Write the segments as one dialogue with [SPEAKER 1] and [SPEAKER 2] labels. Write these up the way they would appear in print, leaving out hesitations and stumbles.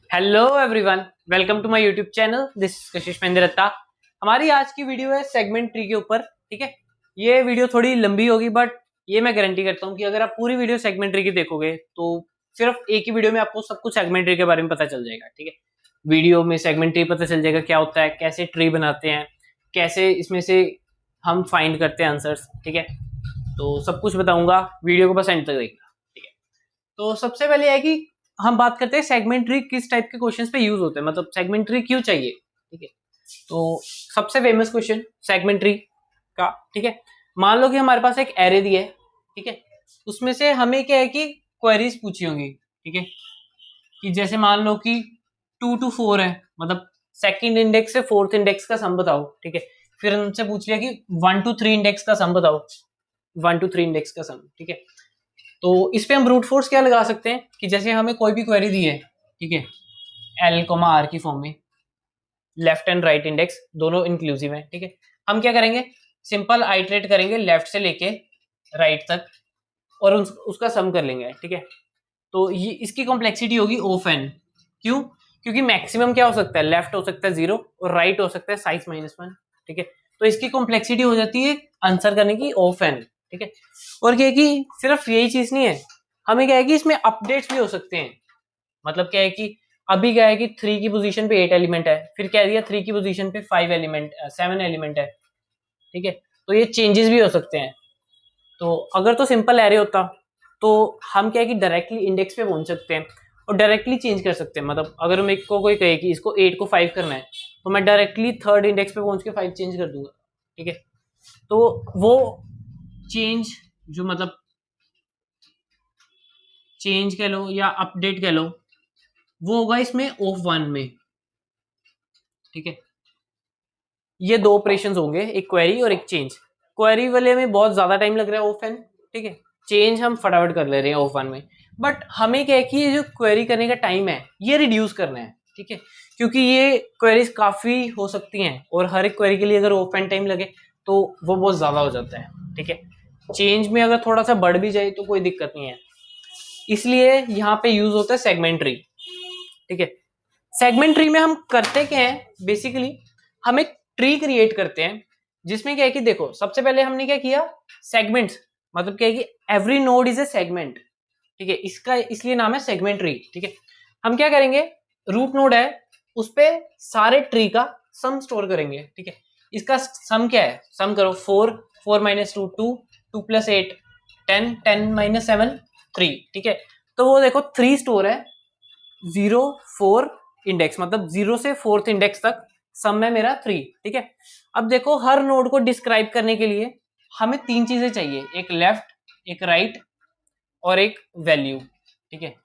[SPEAKER 1] Hello everyone, welcome to my YouTube channel. This Kashish Mahendra Dutta. हमारी आज की वीडियो है सेगमेंट ट्री के ऊपर। ठीक है, ये वीडियो थोड़ी लंबी होगी बट ये मैं गारंटी करता हूँ कि अगर आप पूरी वीडियो सेगमेंट ट्री की देखोगे तो सिर्फ एक ही वीडियो में आपको सब कुछ सेगमेंट ट्री के बारे में पता चल जाएगा। ठीक है, वीडियो में सेगमेंट ट्री पता चल जाएगा क्या होता है, कैसे ट्री बनाते हैं, कैसे इसमें से हम फाइंड करते हैं आंसर्स। ठीक है, तो सब कुछ बताऊंगा, वीडियो को बस एंड तक देखना। ठीक है, तो सबसे पहले है कि हम बात करते हैं सेगमेंट ट्री किस टाइप के क्वेश्चंस पे यूज होते हैं, मतलब सेगमेंट ट्री क्यों चाहिए। ठीक है, तो सबसे फेमस क्वेश्चन सेगमेंट ट्री का। ठीक है, मान लो कि हमारे पास एक एरे दिया है। ठीक है, उसमें से हमें क्या है कि क्वेरीज पूछी होंगी। ठीक है, कि जैसे मान लो कि 2 to 4 है, मतलब सेकंड इंडेक्स से फोर्थ इंडेक्स का सम बताओ। ठीक है, फिर उनसे पूछ लिया कि 1 to 3 इंडेक्स का सम बताओ, 1 to 3 इंडेक्स का सम। ठीक है, तो इस पे हम ब्रूट फोर्स क्या लगा सकते हैं कि जैसे हमें कोई भी क्वेरी दी है। ठीक है, एल कोमा आर की फॉर्म में, लेफ्ट एंड राइट इंडेक्स दोनों इंक्लूसिव है। ठीक है, हम क्या करेंगे, सिंपल आइटरेट करेंगे लेफ्ट से लेके राइट तक और उसका सम कर लेंगे। ठीक है, तो ये इसकी कॉम्प्लेक्सिटी होगी ऑफ एन। क्यों? क्योंकि मैक्सिमम क्या हो सकता है, लेफ्ट हो सकता है 0 और राइट हो सकता है साइज -1। ठीक है, तो इसकी कॉम्प्लेक्सिटी हो जाती है आंसर करने की ऑफ एन। ठीक है, और क्या है कि सिर्फ यही चीज नहीं है, हमें क्या है कि इसमें अपडेट्स भी हो सकते हैं। मतलब क्या है कि अभी क्या है कि 3 की पोजीशन पे 8 एलिमेंट है, फिर कह दिया 3 की पोजीशन पे 5 एलिमेंट 7 एलिमेंट है। ठीक है, तो ये चेंजेस भी हो सकते हैं। तो अगर तो सिंपल एरे होता तो हम क्या है कि डायरेक्टली इंडेक्स पे पहुंच सकते हैं और डायरेक्टली चेंज कर सकते हैं। मतलब अगर मेरे को कोई कहे कि इसको 8 को 5 करना है तो मैं डायरेक्टली थर्ड इंडेक्स पे पहुंच के 5 चेंज कर दूंगा। ठीक है, तो वो चेंज जो मतलब चेंज कह लो या अपडेट कह लो, वो होगा इसमें ऑफ वन में। ठीक है, ये दो ऑपरेशन होंगे, एक क्वेरी और एक चेंज। क्वेरी वाले में बहुत ज्यादा टाइम लग रहा है ऑफ एन। ठीक है, चेंज हम फटाफट कर ले रहे हैं ऑफ वन में। बट हमें क्या है कि ये जो क्वेरी करने का टाइम है ये रिड्यूस करना है। ठीक है, क्योंकि ये क्वेरीज काफी हो सकती हैं और हर एक क्वेरी के लिए अगर ऑफ एन टाइम लगे तो वो बहुत ज्यादा हो जाता है। ठीक है, चेंज में अगर थोड़ा सा बढ़ भी जाए तो कोई दिक्कत नहीं है, इसलिए यहाँ पे यूज होता है सेगमेंट ट्री। ठीक है, सेगमेंट ट्री में हम करते क्या है, बेसिकली हम एक ट्री क्रिएट करते हैं जिसमें क्या है कि देखो सबसे पहले हमने क्या किया, सेगमेंट्स, मतलब क्या है कि every node is A segment. ठीक है, इसका इसलिए नाम है सेगमेंट ट्री। ठीक है, हम क्या करेंगे, रूट नोड है उस पे सारे ट्री का सम स्टोर करेंगे। ठीक है, इसका सम क्या है, सम करो 4 4 - 2 2 2 + 8 10 10 - 7 3। ठीक है, तो वो देखो 3 स्टोर है, 0 4 इंडेक्स, मतलब 0 से फोर्थ इंडेक्स तक सम है मेरा 3। ठीक है, अब देखो हर नोड को डिस्क्राइब करने के लिए हमें 3 चीजें चाहिए, एक लेफ्ट, एक राइट और एक वैल्यू। ठीक है,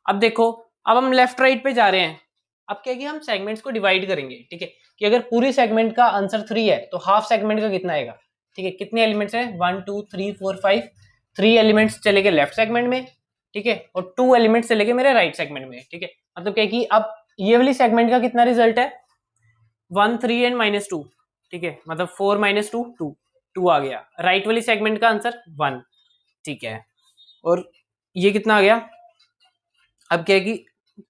[SPEAKER 1] अब देखो, अब हम लेफ्ट राइट पे जा रहे हैं। अब क्या है कि हम सेगमेंट्स को डिवाइड करेंगे। ठीक है, कि अगर पूरी सेगमेंट का आंसर 3 है तो हाफ सेगमेंट का कितना आएगा। ठीक है, कितने एलिमेंट्स हैं, 1 2 3 4 5, 3 एलिमेंट्स चले गए लेफ्ट सेगमेंट में। ठीक है, और 2 एलिमेंट्स चले गए मेरे राइट सेगमेंट में। ठीक है, मतलब क्या है कि अब ये वाली सेगमेंट का कितना रिजल्ट है, 1 3 एंड -2। ठीक है, मतलब 4 - 2 2 2 आ गया, राइट वाली सेगमेंट का आंसर 1। ठीक है, और ये कितना आ गया, अब क्या है कि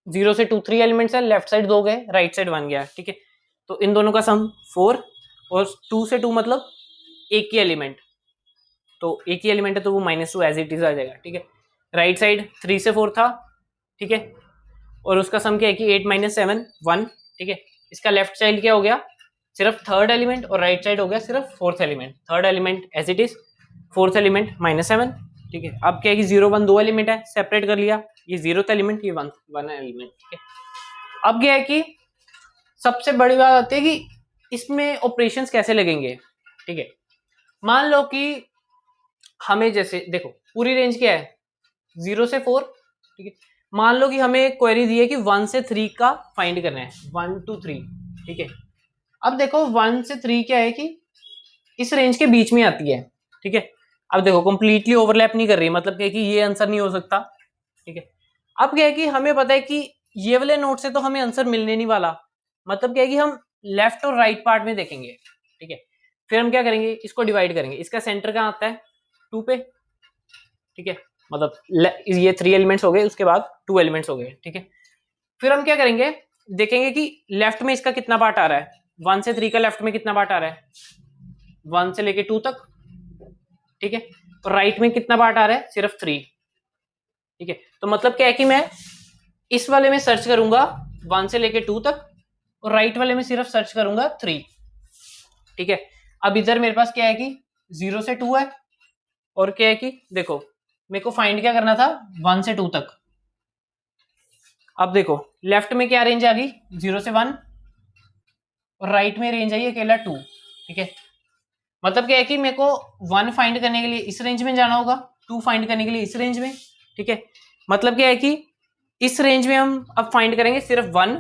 [SPEAKER 1] 0 से 2 3 एलिमेंट्स है, लेफ्ट साइड 2 गए, राइट साइड 1 गया। ठीक है, तो इन दोनों का सम 4 और 2 से 2 मतलब एक ही एलिमेंट, तो एक ही एलिमेंट है तो वो -2 एज इट इज आ जाएगा। ठीक है, राइट साइड 3 से 4 था। ठीक है, और उसका सम क्या है कि 8 - 7 1। ठीक है, इसका लेफ्ट साइड क्या हो गया, सिर्फ थर्ड एलिमेंट, और राइट साइड हो गया सिर्फ fourth element. Third element as it is, fourth element -7। ठीक है, अब क्या है कि 0 1 दो एलिमेंट है, सेपरेट कर लिया, ये 0th एलिमेंट, ये 1 एलिमेंट। ठीक है, अब क्या है कि सबसे बड़ी बात आती है कि इसमें ऑपरेशंस कैसे लगेंगे। ठीक है, मान लो कि हमें जैसे देखो पूरी रेंज क्या है, 0 से 4। ठीक है, मान लो कि हमें एक क्वेरी दी है कि 1 से 3 का फाइंड करना है, 1 to 3। ठीक है, अब देखो 1 से 3 क्या है कि इस रेंज के बीच में आती है। ठीक है, अब देखो कंप्लीटली ओवरलैप नहीं कर रही, मतलब क्या है कि ये आंसर नहीं हो सकता। ठीक है, अब क्या है कि हमें पता है कि ये वाले नोट से तो हमें आंसर मिलने नहीं वाला, मतलब क्या है कि हम लेफ्ट और राइट पार्ट में देखेंगे। ठीक है, फिर हम क्या करेंगे, इसको डिवाइड करेंगे, इसका सेंटर कहाँ आता है 2 पे। ठीक है, मतलब ये 3 एलिमेंट्स हो गए, उसके बाद 2 एलिमेंट्स हो गए, ठीक है। फिर हम क्या करेंगे, देखेंगे कि लेफ्ट में इसका कितना पार्ट आ रहा है, 1 से 3 का लेफ्ट में कितना पार्ट आ रहा है, 1 से लेके 2 तक, ठीक है। और राइट में कितना पार्ट आ रहा है, सिर्फ 3, ठीक है। तो मतलब क्या है कि मैं इस वाले में सर्च करूंगा 1 से लेके 2 तक, और राइट वाले में सिर्फ सर्च करूंगा 3, ठीक है। अब इधर मेरे पास क्या है कि 0 से 2 है, और क्या है कि देखो मेरे को फाइंड क्या करना था 1 से 2 तक। अब देखो लेफ्ट में क्या रेंज आ गई 0 से 1, और राइट में रेंज आई अकेला 2, ठीक है। मतलब क्या है कि मेरे को 1 फाइंड करने के लिए इस रेंज में जाना होगा, 2 फाइंड करने के लिए इस रेंज में, ठीक है। मतलब क्या है कि इस रेंज में हम अब फाइंड करेंगे सिर्फ 1,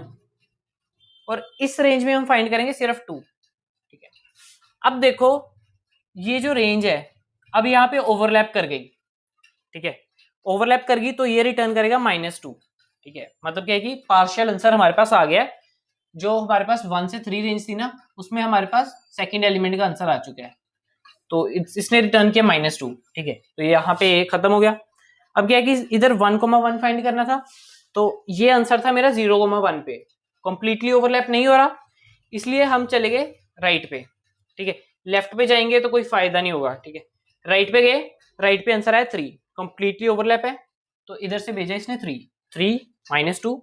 [SPEAKER 1] और इस रेंज में हम फाइंड करेंगे सिर्फ 2, ठीक है। अब देखो ये जो रेंज है अब यहाँ पे ओवरलैप कर गई, ठीक है। ओवरलैप कर गई तो ये रिटर्न करेगा -2, ठीक है। मतलब क्या है कि पार्शियल आंसर हमारे पास आ गया है। जो हमारे पास 1 से 3 रेंज थी ना, उसमें हमारे पास सेकंड एलिमेंट का आंसर आ चुका है, तो इसने रिटर्न किया -2, ठीक है। तो ये यहाँ पे खत्म हो गया। अब क्या है कि इधर 1,1 फाइंड करना था, तो ये आंसर था मेरा 0,1 पे, कंप्लीटली ओवरलैप नहीं हो रहा, इसलिए हम चले गए राइट पे, ठीक है। लेफ्ट पे जाएंगे तो कोई फायदा नहीं होगा, ठीक है। राइट पे गए, राइट पे आंसर आया 3, कंप्लीटली ओवरलैप है, तो इधर से भेजा इसने 3 -2।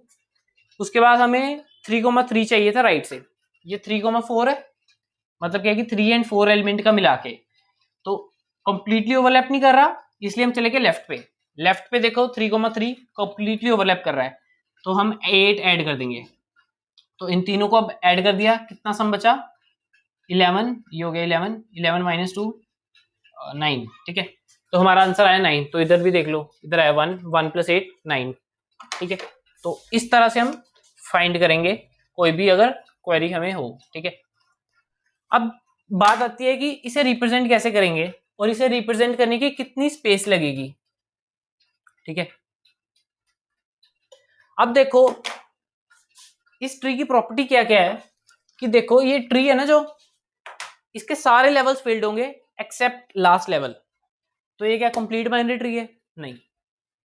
[SPEAKER 1] उसके बाद हमें 3,3 चाहिए था राइट से, ये 3,4 है, मतलब क्या है कि 3 एंड 4 एलिमेंट का मिला के, तो कंप्लीटली ओवरलैप नहीं कर रहा, इसलिए हम चले गए लेफ्ट पे। लेफ्ट पे देखो 3,3 कंप्लीटली ओवरलैप कर रहा है, तो हम 8 ऐड कर देंगे। तो इन तीनों को अब ऐड कर दिया, कितना सम बचा 11, ये हो गया 11 -2 9, ठीक है। तो हमारा आंसर आया 9, तो इधर भी देख लो, इधर आया 1 + 8 9, ठीक है। तो इस तरह से हम फाइंड करेंगे कोई भी अगर क्वेरी हमें हो, ठीक है। अब बात आती है कि इसे रिप्रेजेंट कैसे करेंगे, और इसे रिप्रेजेंट करने की कितनी स्पेस लगेगी, ठीक है। अब देखो इस ट्री की प्रॉपर्टी क्या क्या है, कि देखो ये ट्री है ना, जो इसके सारे लेवल्स फिल्ड होंगे एक्सेप्ट लास्ट लेवल, तो ये क्या कंप्लीट बाइनरी ट्री है, नहीं।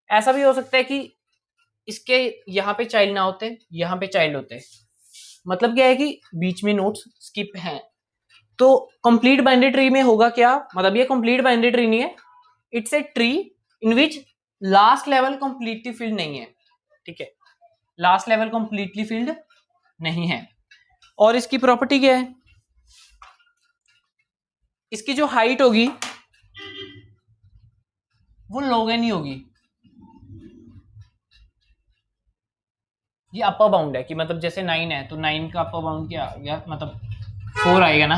[SPEAKER 1] ऐसा भी हो सकता है कि इसके यहाँ पे चाइल्ड ना होते, यहाँ पे चाइल्ड होते, मतलब क्या है कि बीच में नोड्स स्किप हैं। तो कंप्लीट बाइनरी ट्री में होगा क्या, मतलब ये कंप्लीट बाइनरी ट्री नहीं है, it's a tree in which last level completely filled नहीं है, ठीक है। लास्ट लेवल कंप्लीटली फिल्ड नहीं है। और इसकी प्रॉपर्टी क्या है, इसकी जो हाइट होगी वो log n ही होगी। ये अपर बाउंड है कि मतलब जैसे 9 है तो 9 का अपर बाउंड क्या आ गया, मतलब 4 आएगा ना,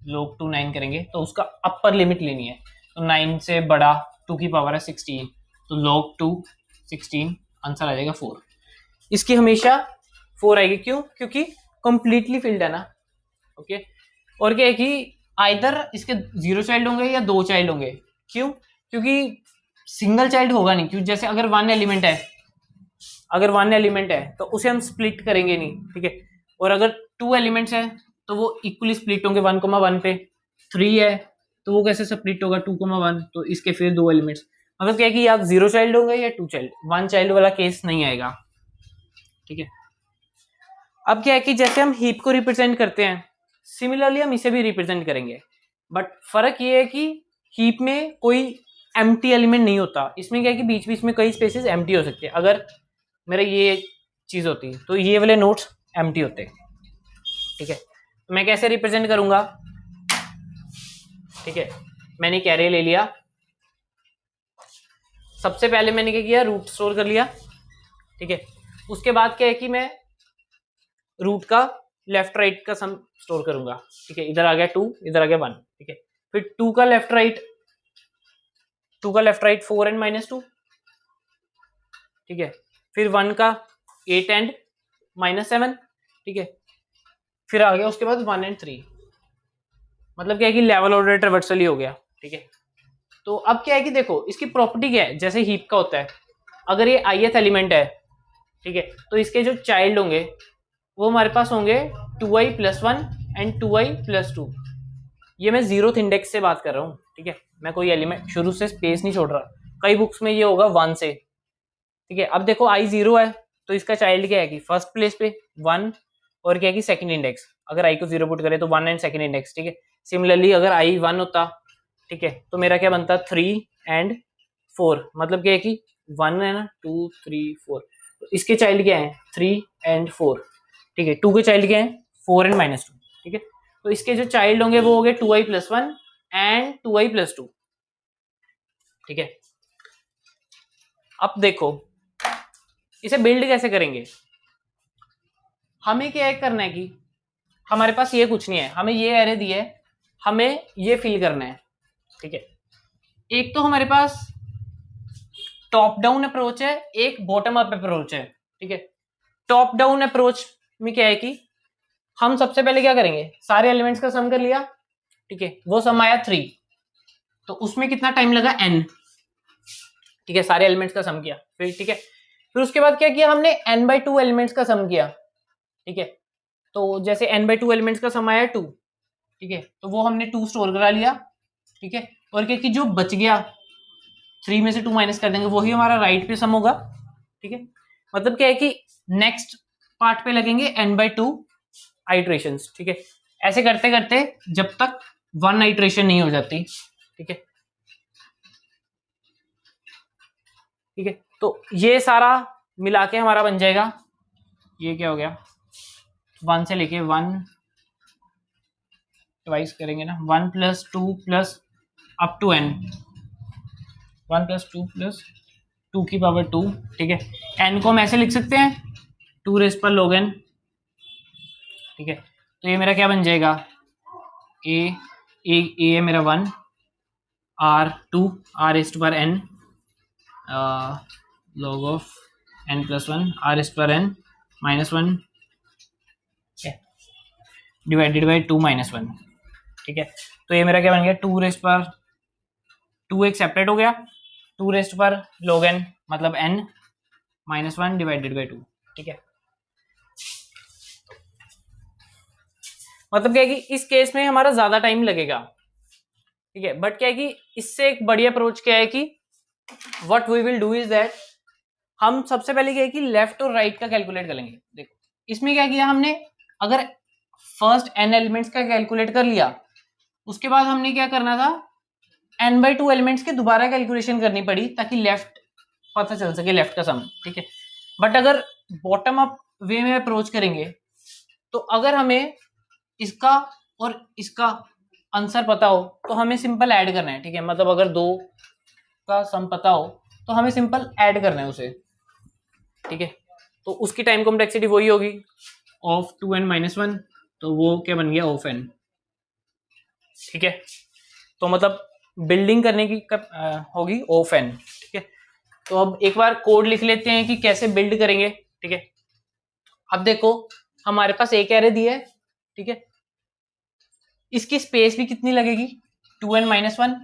[SPEAKER 1] log 2 9 करेंगे तो उसका अपर लिमिट लेनी है, तो 9 से बड़ा 2 की पावर है 16, तो log 2 16, आंसर आ जाएगा 4। इसकी हमेशा 4 आएगी, क्यों, क्योंकि कंप्लीटली फिल्ड है ना, ओके। और क्या है कि आइदर इसके 0 चाइल्ड होंगे या 2 चाइल्ड होंगे, क्यों, क्योंकि सिंगल चाइल्ड होगा नहीं, क्योंकि जैसे अगर 1 एलिमेंट है, अगर 1 एलिमेंट है तो उसे हम स्प्लिट करेंगे नहीं, ठीक है। और अगर 2 एलिमेंट्स है तो वो इक्वली स्प्लिट होंगे 1,1 पे, 3 है तो वो कैसे स्प्लिट होगा 2,1, तो इसके फिर 2 एलिमेंट्स, मतलब क्या है कि या 0 चाइल्ड होंगे या 2 चाइल्ड, 1 चाइल्ड वाला केस नहीं आएगा, ठीक है। अब क्या है कि जैसे हम हीप को रिप्रेजेंट करते हैं, सिमिलरली हम इसे भी रिप्रेजेंट करेंगे, बट फर्क ये है कि हीप में कोई एम्प्टी एलिमेंट नहीं होता, इसमें क्या है कि बीच बीच में कई स्पेसेस एम्प्टी हो सकते हैं। अगर मेरा ये चीज होती तो ये वाले नोट्स एम्प्टी होते, ठीक है। तो मैं कैसे रिप्रेजेंट करूंगा, ठीक है। मैंने कैरे ले लिया, सबसे पहले मैंने क्या किया, रूट स्टोर कर लिया, ठीक है। उसके बाद क्या है कि मैं रूट का लेफ्ट राइट का सम स्टोर करूंगा, ठीक है। इधर आ गया 2, इधर आ गया 1, ठीक है। फिर 2 का लेफ्ट राइट 4 एंड -2, ठीक है। फिर 1 का 8 एंड -7, ठीक है। फिर आ गया उसके बाद 1 एंड 3, मतलब क्या है कि लेवल ऑर्डर ट्रावर्सल ही हो गया, ठीक है। तो अब क्या है कि देखो इसकी प्रॉपर्टी क्या है, जैसे हीप का होता है, अगर ये ith एलिमेंट है, ठीक है, तो इसके जो चाइल्ड होंगे वो हमारे पास होंगे 2i + 1 एंड 2i + 2। ये मैं 0th इंडेक्स से बात कर रहा हूँ, ठीक है। मैं कोई एलिमेंट शुरू से स्पेस नहीं छोड़ रहा, कई बुक्स में ये होगा 1 से, ठीक है। अब देखो i 0 है तो इसका चाइल्ड क्या है कि फर्स्ट प्लेस पे 1 और क्या है कि सेकंड इंडेक्स, अगर i को 0 पुट करें तो 1 एंड सेकंड इंडेक्स, ठीक है। सिमिलरली अगर i 1 होता, ठीक है, तो मेरा क्या बनता 3 एंड 4, मतलब क्या है कि 1 है ना 2 3 4, तो इसके चाइल्ड क्या है 3 एंड 4, ठीक है। 2 के चाइल्ड क्या है 4 एंड -2, ठीक है। तो इसके जो चाइल्ड होंगे वो हो गए 2i + 1 एंड 2i + 2, ठीक है। अब देखो इसे बिल्ड कैसे करेंगे, हमें क्या करना है कि हमारे पास ये कुछ नहीं है, हमें ये एरे दी है, हमें ये फिल करना है, ठीक है। एक तो हमारे पास टॉप डाउन अप्रोच है, एक बॉटम अप अप्रोच है, ठीक है। टॉप डाउन अप्रोच में क्या है कि हम सबसे पहले क्या करेंगे, सारे एलिमेंट्स का सम कर लिया, ठीक है, वो सम आया 3, तो उसमें कितना टाइम लगा n, ठीक है, सारे एलिमेंट्स का सम किया फिर, ठीक है। फिर उसके बाद क्या किया हमने n/2 एलिमेंट्स का सम किया, ठीक है। तो जैसे n/2 एलिमेंट्स का सम आया 2, ठीक है, तो वो हमने 2 स्टोर करा लिया, ठीक है। और क्या कि जो बच गया 3 में से 2 माइनस कर देंगे वही हमारा राइट पे सम होगा, ठीक है। मतलब क्या है कि नेक्स्ट पार्ट पे लगेंगे n/2 आइट्रेशंस, ठीक है। ऐसे करते करते जब तक 1 आइट्रेशन नहीं हो जाती, ठीक है, ठीक है। तो ये सारा मिला के हमारा बन जाएगा, ये क्या हो गया 1 से लेके 1 ट्वाइस करेंगे ना, 1 + 2 + अप टू n, 1 + 2 + 2 की पावर 2, ठीक है। n को हम ऐसे लिख सकते हैं 2 ln, ठीक है। तो ये मेरा क्या बन जाएगा a है मेरा 1, r 2 r⁻n log of n + 1 r⁻n -1 divided by 2 - 1, ठीक है। तो ये मेरा क्या बन गया 2 एक सेपरेट हो गया, 2 log n मतलब n -1 डिवाइडेड बाई 2, ठीक है। मतलब क्या है कि इस केस में हमारा ज्यादा टाइम लगेगा, ठीक है। बट क्या है कि इससे एक बढ़िया अप्रोच क्या है कि what we will do is that, हम सबसे पहले क्या है कि लेफ्ट और राइट का कैलकुलेट करेंगे। देखो इसमें क्या किया हमने, अगर फर्स्ट n एलिमेंट्स का कैलकुलेट कर लिया, उसके बाद हमने क्या करना था n/2 एलिमेंट्स की दोबारा कैलकुलेशन करनी पड़ी ताकि लेफ्ट पता चल सके, लेफ्ट का सम, ठीक है। बट अगर बॉटम अप वे में अप्रोच करेंगे तो अगर हमें इसका और इसका आंसर पता हो तो हमें सिंपल ऐड करना है, ठीक है। मतलब अगर 2 का सम पता हो तो हमें सिंपल ऐड करना है उसे, ठीक है। तो उसकी टाइम कॉम्प्लेक्सिटी वही होगी ऑफ 2n - 1, तो वो क्या बन गया ऑफ n, ठीक है। तो मतलब बिल्डिंग करने की कब होगी ऑफ n, ठीक है। तो अब एक बार कोड लिख लेते हैं कि कैसे बिल्ड करेंगे, ठीक है। अब देखो हमारे पास एक एरे दी है, ठीक है, इसकी स्पेस भी कितनी लगेगी 2n - 1,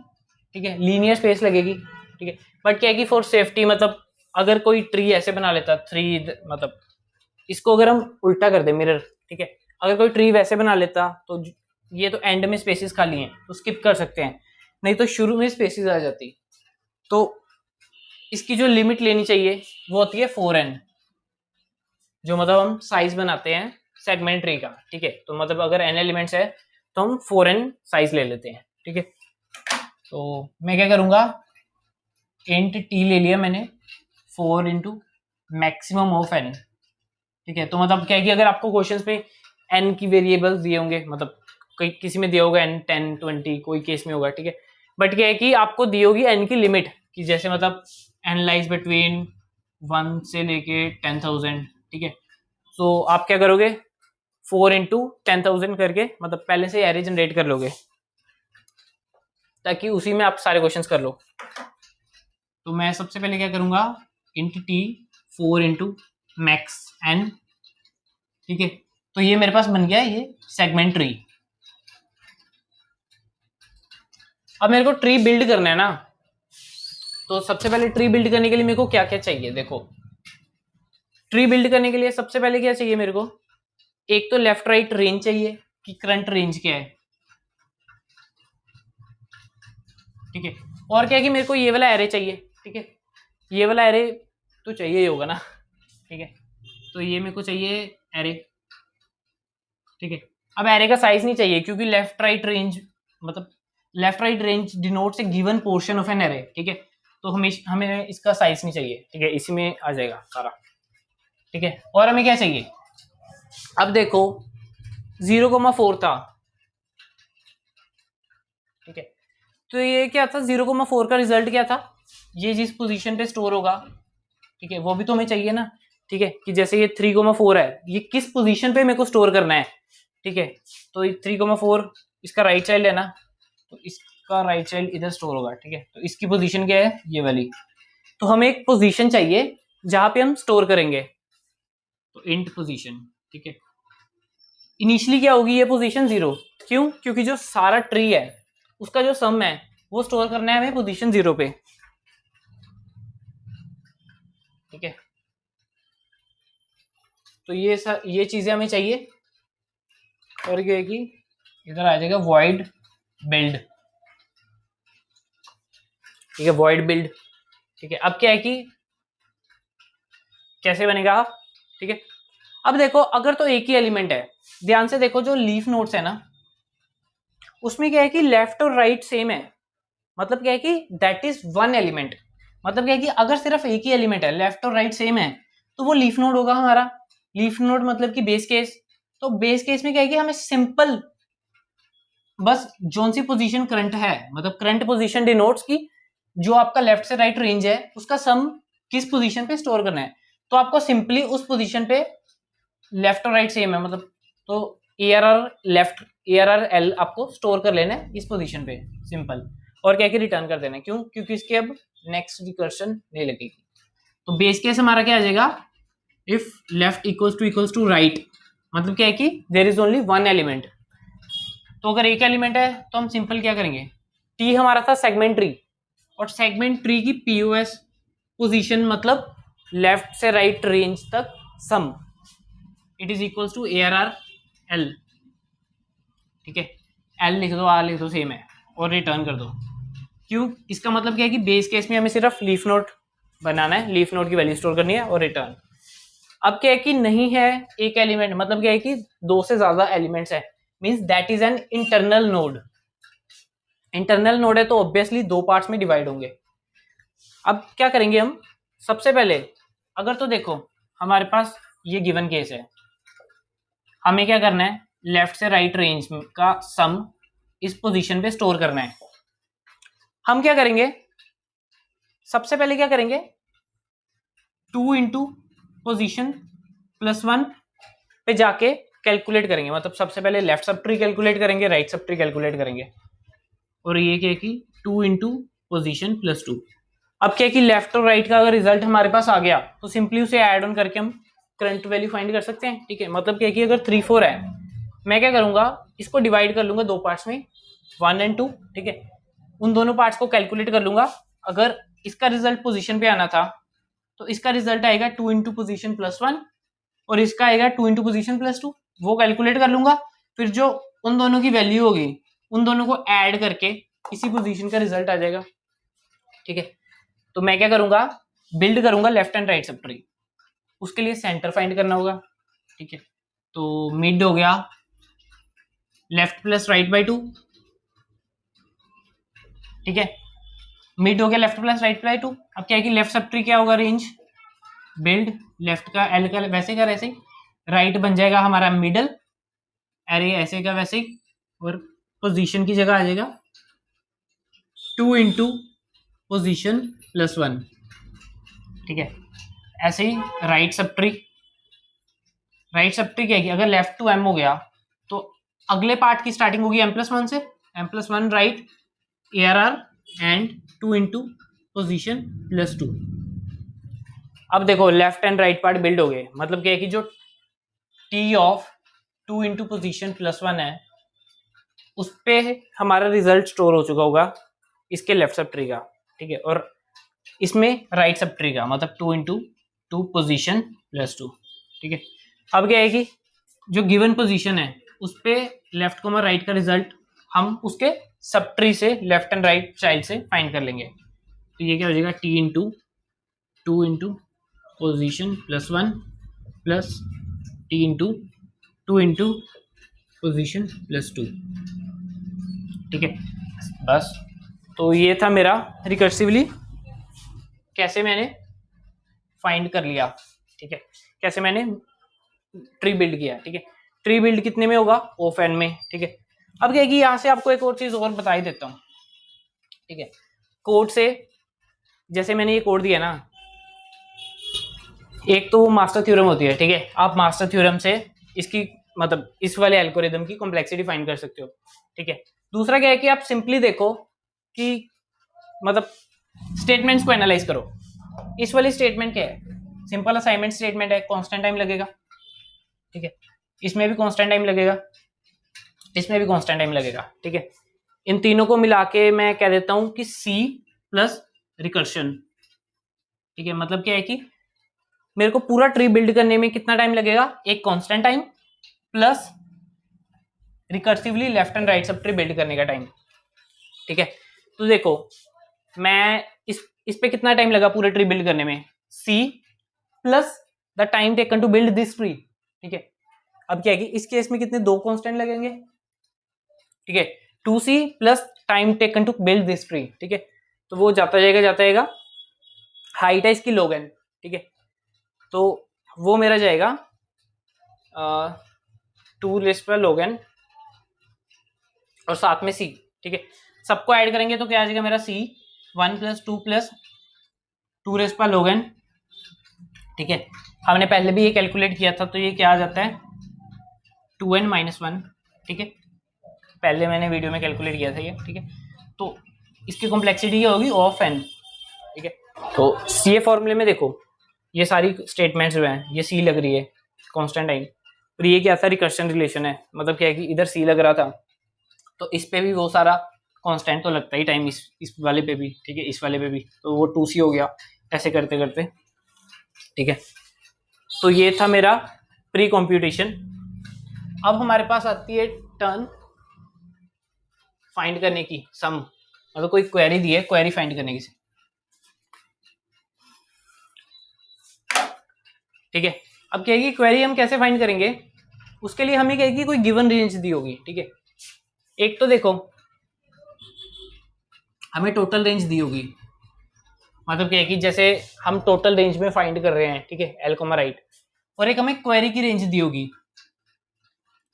[SPEAKER 1] ठीक है, लीनियर स्पेस लगेगी, ठीक है। बट क्या है कि फॉर सेफ्टी, मतलब अगर कोई ट्री ऐसे बना लेता 3, मतलब इसको अगर हम उल्टा कर दे मिरर, ठीक है, अगर कोई ट्री वैसे बना लेता तो ये तो एंड में स्पेसिस खाली हैं तो स्किप कर सकते हैं, नहीं तो शुरू में स्पेसिस आ जाती। तो इसकी जो लिमिट लेनी चाहिए वो होती है 4n, जो मतलब हम साइज बनाते हैं सेगमेंट ट्री का, ठीक है। तो मतलब अगर n एलिमेंट्स है तो हम 4n साइज ले लेते हैं, ठीक है। तो मैं क्या करूंगा इंट t ले लिया मैंने 4 × मैक्सिमम ऑफ n, ठीक है। तो मतलब क्या है कि अगर आपको क्वेश्चंस में n की वेरिएबल्स दिए होंगे, मतलब कोई किसी में दिया होगा n 10 20 कोई केस में होगा, ठीक है। बट क्या है कि आपको दी होगी n की लिमिट कि जैसे मतलब n लाइज बिटवीन 1 से लेके 10,000, ठीक है। तो आप क्या करोगे 4 × 10,000 करके मतलब पहले से एरे जनरेट कर लोगे ताकि उसी में आप सारे क्वेश्चंस कर लो। तो मैं सबसे पहले क्या करूंगा इंट t 4 × मैक्स n, ठीक है। तो ये मेरे पास बन गया ये सेगमेंट ट्री। अब मेरे को ट्री बिल्ड करना है ना, तो सबसे पहले ट्री बिल्ड करने के लिए मेरे को क्या क्या चाहिए, देखो ट्री बिल्ड करने के लिए सबसे पहले क्या चाहिए मेरे को, एक तो लेफ्ट राइट रेंज चाहिए कि करंट रेंज क्या है, ठीक है। और क्या है कि मेरे को ये वाला एरे चाहिए, ठीक है, ये वाला एरे तो चाहिए ही होगा ना, ठीक है, तो ये मेरे को चाहिए एरे, ठीक है। अब एरे का साइज नहीं चाहिए क्योंकि लेफ्ट राइट रेंज मतलब left right range denotes A given portion of an array, ठीक है, तो हमें इसका साइज नहीं चाहिए, ठीक है, इसी में आ जाएगा सारा, ठीक है। और हमें क्या चाहिए, अब देखो 0,4 था, ठीक है, तो ये क्या था 0,4 का रिजल्ट क्या था, ये जिस पोजीशन पे स्टोर होगा, ठीक है, वो भी तो हमें चाहिए ना, ठीक है, कि जैसे ये 3,4 है, ये किस पोजीशन पे मेरे को स्टोर करना है, ठीक है, तो 3,4 इसका राइट चाइल्ड है ना, तो इसका राइट चाइल्ड इधर स्टोर होगा, ठीक है, तो इसकी पोजीशन क्या है, ये वाली, तो हमें एक पोजीशन चाहिए जहां पे हम स्टोर करेंगे, तो इंट पोजीशन, ठीक है। इनिशियली क्या होगी ये पोजीशन 0, क्यों, क्योंकि जो सारा ट्री है उसका जो सम है वो स्टोर करना है हमें पोजीशन 0 पे, ठीक है, तो ये चीजें हमें चाहिए। और क्या है कि इधर आ जाएगा void build, ठीक है, void build, ठीक है। अब क्या है कि कैसे बनेगा, ठीक है, अब देखो अगर तो एक ही एलिमेंट है, ध्यान से देखो जो लीफ नोड्स है ना उसमें क्या है कि लेफ्ट और राइट सेम है, मतलब क्या है कि दैट इज वन एलिमेंट, मतलब क्या है कि अगर सिर्फ एक ही एलिमेंट है, लेफ्ट और राइट सेम है, तो वो लीफ नोड होगा हमारा। लीफ नोड मतलब कि बेस केस, तो बेस केस में क्या है कि हमें सिंपल बस जोन सी पोजीशन करंट है, मतलब करंट पोजीशन डिनोट्स की जो आपका लेफ्ट से राइट रेंज है उसका सम किस पोजीशन पे स्टोर करना है, तो आपको सिंपली उस पोजीशन पे लेफ्ट और राइट सेम है, मतलब तो ARR लेफ्ट ARR L आपको स्टोर कर लेना है इस पोजीशन पे, सिंपल, और क्या कि रिटर्न कर देना है, क्यों, क्योंकि इसके अब नेक्स्ट रिकर्शन नहीं लगेगी। तो बेस केस हमारा क्या आ जाएगा, if left equals to right, मतलब क्या है कि there is only one element, तो अगर एक एलिमेंट है तो हम सिंपल क्या करेंगे, टी हमारा था सेगमेंट ट्री, और सेगमेंट ट्री की POS पोजीशन मतलब लेफ्ट से राइट रेंज तक sum, it is equals to ARR L, ठीक है, L लिख दो, R लिख दो, सेम है, और रिटर्न कर दो। क्यों, इसका मतलब क्या है कि बेस केस में हमें सिर्फ लीफ नोड बनाना है, लीफ नोड की वैल्यू स्टोर करनी है और रिटर्न। अब क्या है कि नहीं है एक एलिमेंट, मतलब क्या है कि दो से ज्यादा एलिमेंट्स है, means that is an internal node. Internal node है तो ऑब्वियसली दो पार्ट्स में डिवाइड होंगे। अब क्या करेंगे हम, सबसे पहले अगर तो देखो हमारे पास ये गिवन केस है, हमें क्या करना है, लेफ्ट से राइट रेंज का सम इस पोजीशन पे स्टोर करना है। हम क्या करेंगे, सबसे पहले क्या करेंगे, 2 इंटू पोजिशन +1 पे जाके कैलकुलेट करेंगे, मतलब सबसे पहले लेफ्ट सब ट्री कैलकुलेट करेंगे, राइट सब ट्री कैलकुलेट करेंगे, और ये क्या है कि 2 इंटू पोजिशन +2। अब क्या है कि लेफ्ट और राइट का अगर रिजल्ट हमारे पास आ गया तो सिंपली उसे ऐड ऑन करके हम करंट वैल्यू फाइंड कर सकते हैं, ठीक है। मतलब क्या है कि अगर 3 4 है, मैं क्या करूंगा, इसको डिवाइड कर लूंगा दो पार्ट्स में, 1 और 2, ठीक है, उन दोनों पार्ट्स को कैलकुलेट कर लूंगा। अगर इसका रिजल्ट पोजीशन पे आना था तो इसका रिजल्ट आएगा 2 इंटू पोजिशन +1, और इसका आएगा 2 इंटू पोजिशन +2, वो कैलकुलेट कर लूंगा। फिर जो उन दोनों की वैल्यू होगी उन दोनों को ऐड करके इसी पोजीशन का रिजल्ट आ जाएगा, ठीक है। तो मैं क्या करूंगा, बिल्ड करूंगा left and right sub tree, उसके लिए सेंटर फाइंड करना होगा, ठीक है। तो मिड हो गया लेफ्ट प्लस राइट बाई 2, ठीक है, मिड हो गया लेफ्ट प्लस राइट बाई 2। अब क्या है कि लेफ्ट सब ट्री क्या होगा, रेंज बिल्ड लेफ्ट का L का वैसे का वैसे ही, राइट बन जाएगा हमारा मिडल, एरे ऐसे का वैसे ही, और पोजीशन की जगह आ जाएगा 2 इंटू पोजिशन +1, ठीक है। ऐसे ही right sub tree, right sub tree क्या है कि अगर लेफ्ट टू M हो गया तो अगले पार्ट की स्टार्टिंग होगी M+1 से, M+1 right ARR and 2 into position +2। अब देखो left and right part build हो गए, मतलब क्या है कि जो T ऑफ 2 इंटू पोजिशन +1 है उस पे हमारा रिजल्ट स्टोर हो चुका होगा इसके लेफ्ट सब ट्री का, ठीक है, और इसमें राइट सब ट्री का मतलब 2 इंटू 2 पोजिशन +2, ठीक है। अब क्या है कि जो गिवन पोजीशन है उस पे लेफ्ट को राइट का रिजल्ट हम उसके सब ट्री से लेफ्ट एंड राइट चाइल्ड से फाइंड कर लेंगे, तो ये क्या हो जाएगा, T into two into position plus one plus T into two into position plus two. ठीक है, बस। तो ये था मेरा रिकर्सिवली कैसे मैंने फाइंड कर लिया। ठीक है, कैसे मैंने ट्री बिल्ड किया। ठीक है, ट्री बिल्ड कितने में होगा, ऑफ एन में। ठीक है, अब क्या है कि यहाँ से आपको एक और चीज और बता ही देता हूँ। ठीक है, कोड से जैसे मैंने ये कोड दिया ना, एक तो वो मास्टर थ्योरम होती है। ठीक है, आप मास्टर थ्योरम से इसकी मतलब इस वाले एल्गोरिदम की कॉम्प्लेक्सिटी फाइंड कर सकते हो। ठीक है, दूसरा क्या है कि आप सिंपली देखो कि मतलब स्टेटमेंट्स को एनालाइज करो। इस वाली स्टेटमेंट क्या है, सिंपल असाइनमेंट स्टेटमेंट है, कांस्टेंट टाइम लगेगा। ठीक है, इसमें भी कांस्टेंट टाइम लगेगा, इसमें भी कांस्टेंट टाइम लगेगा। ठीक है, इन तीनों को मिला के मैं कह देता हूं कि सी प्लस रिकर्शन। ठीक है, मतलब क्या है कि मेरे को पूरा ट्री बिल्ड करने में कितना टाइम लगेगा, एक constant time plus recursively left and right sub tree build करने का टाइम। ठीक है, तो देखो मैं इस पे कितना टाइम लगा पूरे ट्री बिल्ड करने में, c plus the time taken to build this tree. ठीक है, अब क्या है कि इस केस में कितने, दो कांस्टेंट लगेंगे। ठीक है, two c plus time taken to build this tree. ठीक है, तो वो जाता जाएगा, हाइट है इसकी log n। ठीक है, तो वो मेरा जाएगा 2 log n और साथ में सी। ठीक है, सबको ऐड करेंगे तो क्या आ जाएगा मेरा सी 1 + 2 + 2 log n। ठीक है, हमने पहले भी ये कैलकुलेट किया था, तो ये क्या आ जाता है 2n-1। ठीक है, पहले मैंने वीडियो में कैलकुलेट किया था ये। ठीक है, तो इसकी कॉम्प्लेक्सिटी क्या होगी, ऑफ एन। ठीक है, तो सी ए फॉर्मूले में देखो ये सारी स्टेटमेंट्स जो हैं, ये सी लग रही है कांस्टेंट टाइम, और ये क्या था, रिकर्शन रिलेशन है। मतलब क्या है कि इधर सी लग रहा था, तो इस पे भी वो सारा कांस्टेंट तो लगता ही टाइम, इस वाले पे भी। ठीक है, इस वाले पे भी, तो वो 2c हो गया ऐसे करते करते। ठीक है, तो ये था मेरा प्री कंप्यूटेशन। अब हमारे पास आती है टर्न फाइंड करने की, सम मतलब कोई क्वेरी दी है, क्वेरी फाइंड करने की। ठीक है, अब क्या है कि क्वेरी हम कैसे फाइंड करेंगे, उसके लिए हमें क्या है कि कोई गिवन रेंज दी होगी। ठीक है, एक तो देखो हमें टोटल रेंज दी होगी, मतलब क्या है कि जैसे हम टोटल रेंज में फाइंड कर रहे हैं। ठीक है, एल कोमा राइट, और एक हमें क्वेरी की रेंज दी होगी,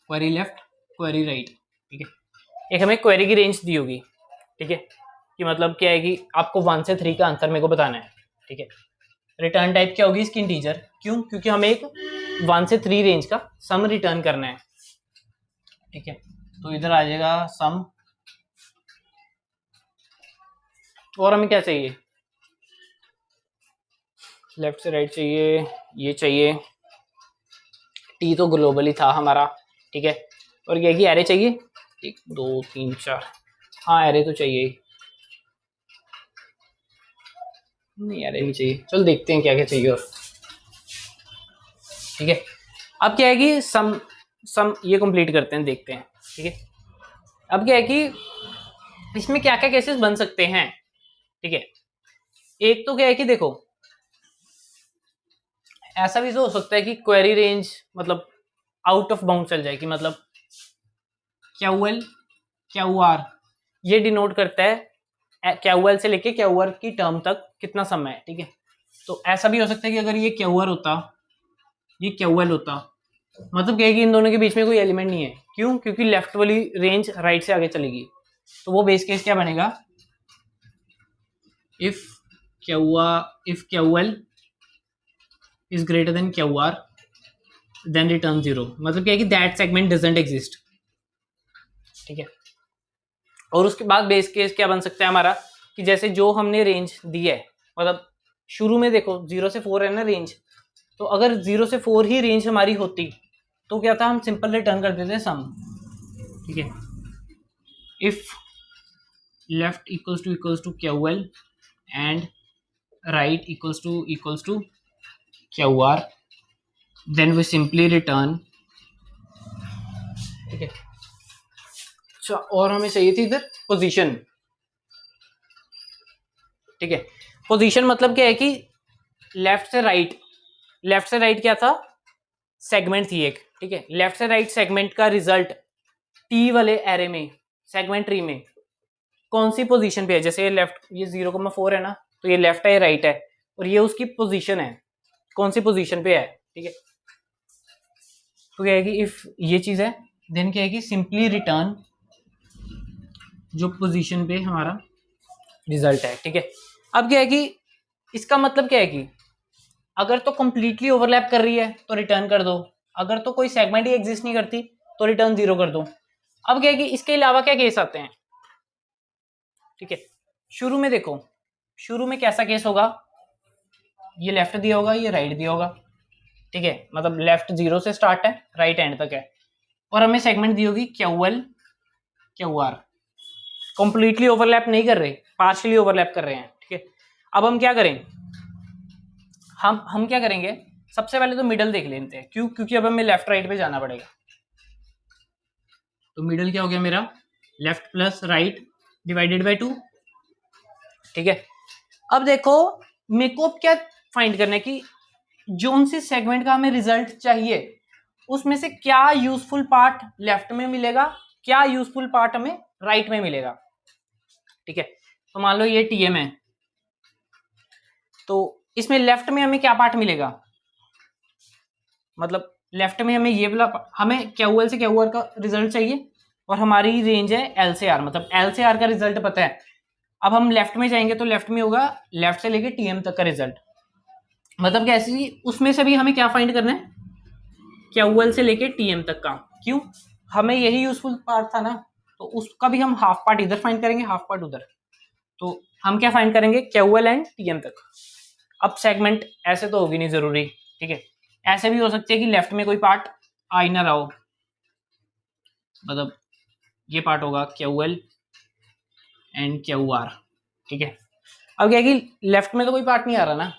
[SPEAKER 1] क्वेरी लेफ्ट क्वेरी राइट। ठीक है, एक हमें क्वेरी की रेंज दी होगी। ठीक है, कि मतलब क्या है कि आपको 1 से 3 का आंसर मेरे को बताना है। ठीक है, रिटर्न टाइप क्या होगी इसकी, इंटीजर। क्यों, क्योंकि हमें एक 1 से 3 रेंज का सम रिटर्न करना है। ठीक है, तो इधर आ जाएगा सम, और हमें क्या चाहिए, लेफ्ट से राइट चाहिए, ये चाहिए, टी तो ग्लोबली था हमारा। ठीक है, और ये कि एरे चाहिए 1 2 3 4, हाँ एरे तो चाहिए ही, नहीं एरे नहीं चाहिए, चलो देखते हैं क्या क्या चाहिए और। ठीक है, अब क्या है कि सम ये कंप्लीट करते हैं, देखते हैं। ठीक है, अब क्या है कि इसमें क्या क्या केसेस बन सकते हैं। ठीक है, एक तो क्या है कि देखो ऐसा भी तो हो सकता है कि क्वेरी रेंज मतलब आउट ऑफ बाउंड चल जाए, कि मतलब क्यूएल क्यूआर ये डिनोट करता है क्यूएल से लेके क्यूआर की टर्म तक कितना समय है। ठीक है, तो ऐसा भी हो सकता है कि अगर ये क्यूआर होता, ये क्यूएल होता, मतलब क्या है कि इन दोनों के बीच में कोई एलिमेंट नहीं है। क्यों, क्योंकि लेफ्ट वाली रेंज राइट से आगे चलेगी, तो वो बेस केस क्या बनेगा, if QL is greater than QR then return 0, मतलब क्या है कि दैट सेगमेंट डजंट एग्जिस्ट। ठीक है, और उसके बाद बेस केस क्या बन सकता है हमारा, कि जैसे जो हमने रेंज दी है, मतलब शुरू में देखो 0 से 4 है ना रेंज, तो अगर 0 से 4 ही रेंज हमारी होती तो क्या था, हम सिंपल रिटर्न कर देते सम। ठीक है, if left equals to QL and right equals to QR, then we simply return. ठीक है, अच्छा और हमें चाहिए थी इधर पोजीशन। ठीक है। पोजीशन मतलब क्या है कि लेफ्ट से राइट क्या था, सेगमेंट थी एक, ठीक है। लेफ्ट से राइट सेगमेंट का रिजल्ट टी वाले एरे में, सेगमेंट ट्री में कौन सी पोजीशन पे है, जैसे ये लेफ्ट, ये 0,4 है ना, तो ये लेफ्ट है, ये राइट है, और ये उसकी पोजीशन है, कौन सी पोजीशन पे है, ठीक है। तो क्या है कि इफ ये चीज है, देन क्या है कि सिंपली रिटर्न जो पोजीशन पे हमारा रिजल्ट है, ठीक है। अब क्या है कि इसका मतलब क्या है कि अगर तो कंप्लीटली ओवरलैप कर रही है तो रिटर्न कर दो, अगर तो कोई सेगमेंट ही एग्जिस्ट नहीं करती तो रिटर्न 0 कर दो। अब क्या है कि इसके अलावा क्या केस आते हैं, ठीक है। शुरू में देखो, शुरू में कैसा केस होगा, ये लेफ्ट दिया होगा, ये राइट दिया होगा, ठीक है। मतलब लेफ्ट 0 से स्टार्ट है, राइट एंड तक है, और हमें सेगमेंट दी होगी QL QR। कंप्लीटली ओवरलैप नहीं कर रहे, पार्शियली ओवरलैप कर रहे हैं, ठीक है। अब हम क्या करें, हम क्या करेंगे, सबसे पहले तो मिडल देख लेते हैं, क्यों, क्योंकि अब हमें लेफ्ट राइट पे जाना पड़ेगा। तो मिडल क्या हो गया मेरा, left plus right divided by 2, ठीक है। अब देखो मेरे को क्या फाइंड करना है कि जोन सी सेगमेंट का हमें रिजल्ट चाहिए, उसमें से क्या यूजफुल पार्ट लेफ्ट में मिलेगा, क्या यूजफुल पार्ट हमें राइट में मिलेगा, ठीक है। तो मान लो ये TM है, तो इसमें लेफ्ट में हमें क्या पार्ट मिलेगा, मतलब लेफ्ट में हमें ये वाला, हमें QL से QR का रिजल्ट चाहिए, और हमारी रेंज है L से R, मतलब L से R का रिजल्ट पता है। अब हम लेफ्ट में जाएंगे तो लेफ्ट में होगा लेफ्ट से लेके TM तक का रिजल्ट, मतलब कैसी, उसमें से भी हमें क्या फाइंड करना है, QL से लेके TM तक का, क्यों, हमें यही यूजफुल पार्ट था ना, तो उसका भी हम हाफ पार्ट इधर फाइंड करेंगे, हाफ पार्ट उधर। तो हम क्या फाइंड करेंगे, QL एंड TM तक। अब सेगमेंट ऐसे तो होगी नहीं जरूरी, ठीक है, ऐसे भी हो सकती है कि लेफ्ट में कोई पार्ट आ ही ना रहा हो, मतलब ये पार्ट होगा QL एंड QR, ठीक है। अब क्या है कि लेफ्ट में तो कोई पार्ट नहीं आ रहा ना,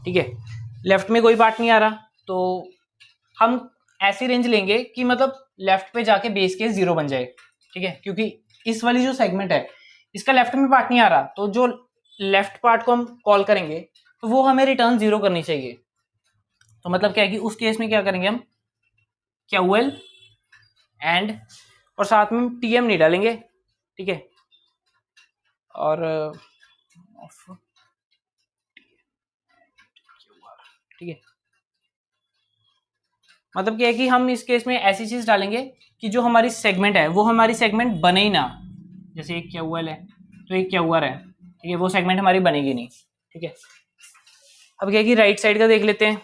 [SPEAKER 1] ठीक है, लेफ्ट में कोई पार्ट नहीं आ रहा, तो हम ऐसी रेंज लेंगे कि मतलब लेफ्ट पे जाके बेस केस 0 बन जाए, ठीक है, क्योंकि इस वाली जो सेगमेंट है इसका लेफ्ट में पार्ट नहीं आ रहा, तो जो लेफ्ट पार्ट को हम कॉल करेंगे तो वो हमें रिटर्न 0 करनी चाहिए। तो मतलब क्या है कि उस केस में क्या करेंगे हम, QL एंड, और साथ में TM नहीं डालेंगे, ठीक है, और ठीक है। मतलब क्या है कि हम इस केस में ऐसी चीज डालेंगे कि जो हमारी सेगमेंट है वो हमारी सेगमेंट बने ही ना, जैसे एक QL है तो एक QR है, ठीक है, वो सेगमेंट हमारी बनेगी नहीं, ठीक है। अब क्या है कि राइट साइड का देख लेते हैं,